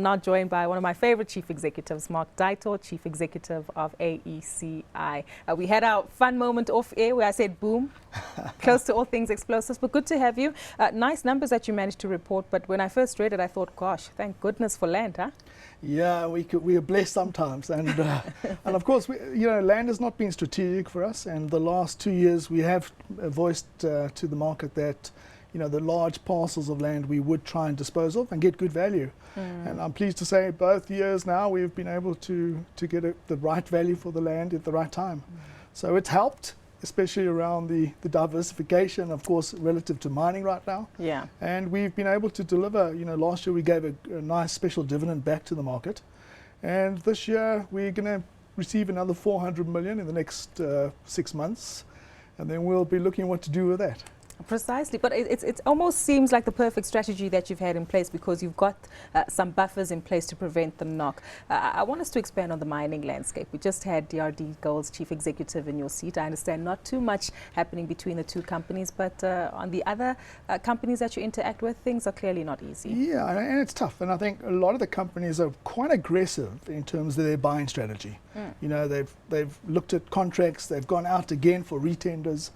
now joined by one of my favorite chief executives, Mark Dytor, chief executive of AECI. We had our fun moment off air where I said boom, close to all things explosives, but good to have you. Nice numbers that you managed to report, but when I first read it, I thought, gosh, thank goodness for land, huh? Yeah, we are blessed sometimes, and and of course, land has not been strategic for us. And the last 2 years, we have voiced to the market that the large parcels of land we would try and dispose of and get good value. And I'm pleased to say both years now we've been able to get the right value for the land at the right time. So it's helped, especially around the diversification, of course, relative to mining right now. Yeah. And we've been able to deliver. Last year we gave a nice special dividend back to the market. And this year we're going to receive another 400 million in the next 6 months. And then we'll be looking at what to do with that. Precisely, but it almost seems like the perfect strategy that you've had in place because you've got some buffers in place to prevent the knock. I want us to expand on the mining landscape. We just had DRD Gold's chief executive in your seat. I understand not too much happening between the two companies, but on the other companies that you interact with, things are clearly not easy. Yeah, and it's tough. And I think a lot of the companies are quite aggressive in terms of their buying strategy. They've looked at contracts, they've gone out again for retenders.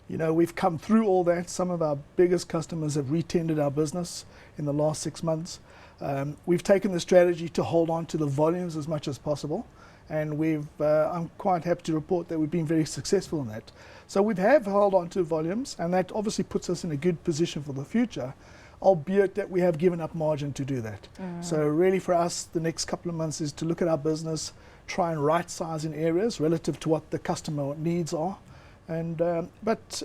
We've come through all that. Some of our biggest customers have retendered our business in the last 6 months. We've taken the strategy to hold on to the volumes as much as possible. And I'm quite happy to report that we've been very successful in that. So we have held on to volumes, and that obviously puts us in a good position for the future, albeit that we have given up margin to do that. So really for us, the next couple of months is to look at our business, try and right size in areas relative to what the customer needs are. And but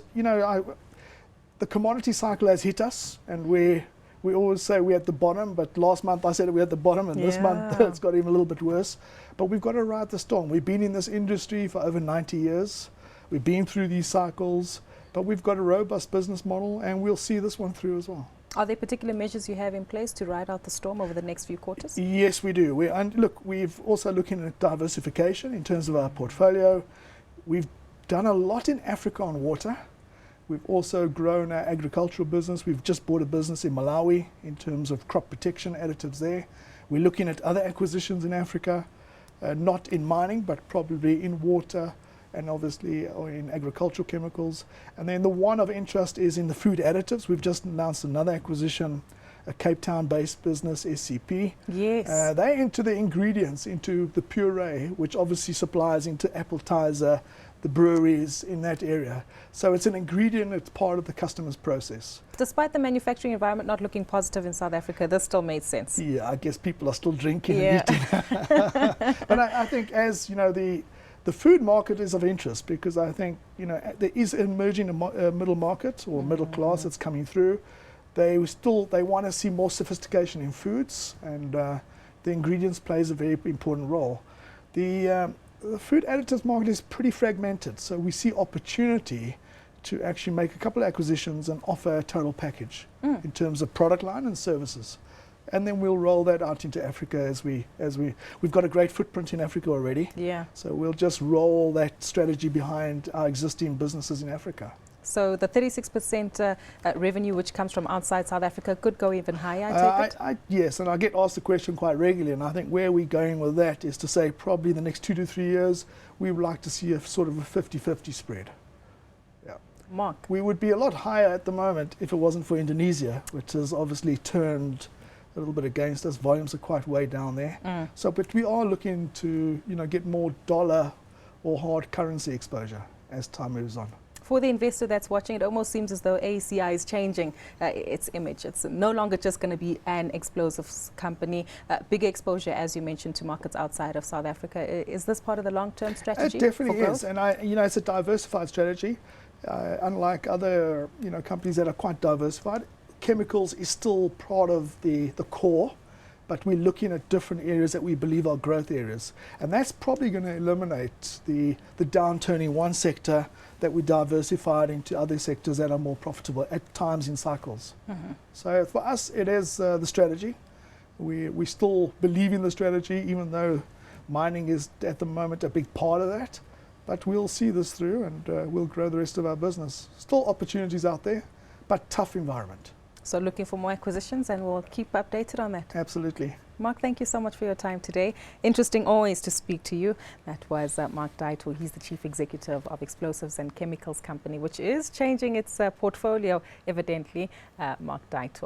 the commodity cycle has hit us, and we always say we're at the bottom, but last month I said we're at the bottom, and this month it's got even a little bit worse. But we've got to ride the storm. We've been in this industry for over 90 years. We've been through these cycles, but we've got a robust business model, and we'll see this one through as well. Are there particular measures you have in place to ride out the storm over the next few quarters? Yes, we do. We've also looking at diversification in terms of our portfolio. We've done a lot in Africa on water. We've also grown our agricultural business. We've just bought a business in Malawi in terms of crop protection additives there. We're looking at other acquisitions in Africa, not in mining, but probably in water and obviously in agricultural chemicals. And then the one of interest is in the food additives. We've just announced another acquisition, a Cape Town-based business, SCP. Yes. They're into the ingredients, into the puree, which obviously supplies into appetizer, the breweries in that area. So it's an ingredient, it's part of the customer's process. Despite the manufacturing environment not looking positive in South Africa, this still made sense. Yeah, I guess people are still drinking and eating. But I think as the food market is of interest because I think there is an emerging middle market or middle class that's coming through. They want to see more sophistication in foods, and the ingredients plays a very important role. The food additives market is pretty fragmented, so we see opportunity to actually make a couple of acquisitions and offer a total package in terms of product line and services. And then we'll roll that out into Africa as we've got a great footprint in Africa already. Yeah. So we'll just roll that strategy behind our existing businesses in Africa. So the 36% revenue which comes from outside South Africa could go even higher, I take it? Yes, and I get asked the question quite regularly, and I think where we're going with that is to say probably the next 2 to 3 years, we would like to see a sort of a 50-50 spread. Yeah. Mark? We would be a lot higher at the moment if it wasn't for Indonesia, which has obviously turned a little bit against us. Volumes are quite way down there. So, but we are looking to get more dollar or hard currency exposure as time moves on. For the investor that's watching, it almost seems as though AECI is changing its image. It's no longer just going to be an explosives company. Bigger exposure, as you mentioned, to markets outside of South Africa. Is this part of the long-term strategy? It definitely is, and it's a diversified strategy. Unlike other companies that are quite diversified, chemicals is still part of the core, but we're looking at different areas that we believe are growth areas. And that's probably going to eliminate the downturn in one sector that we diversified into other sectors that are more profitable at times in cycles. So for us, it is the strategy. We still believe in the strategy, even though mining is at the moment a big part of that. But we'll see this through, and we'll grow the rest of our business. Still opportunities out there, but tough environment. So looking for more acquisitions, and we'll keep updated on that. Absolutely. Mark, thank you so much for your time today. Interesting always to speak to you. That was Mark Dytor. He's the Chief Executive of Explosives and Chemicals Company, which is changing its portfolio, evidently. Mark Dytor.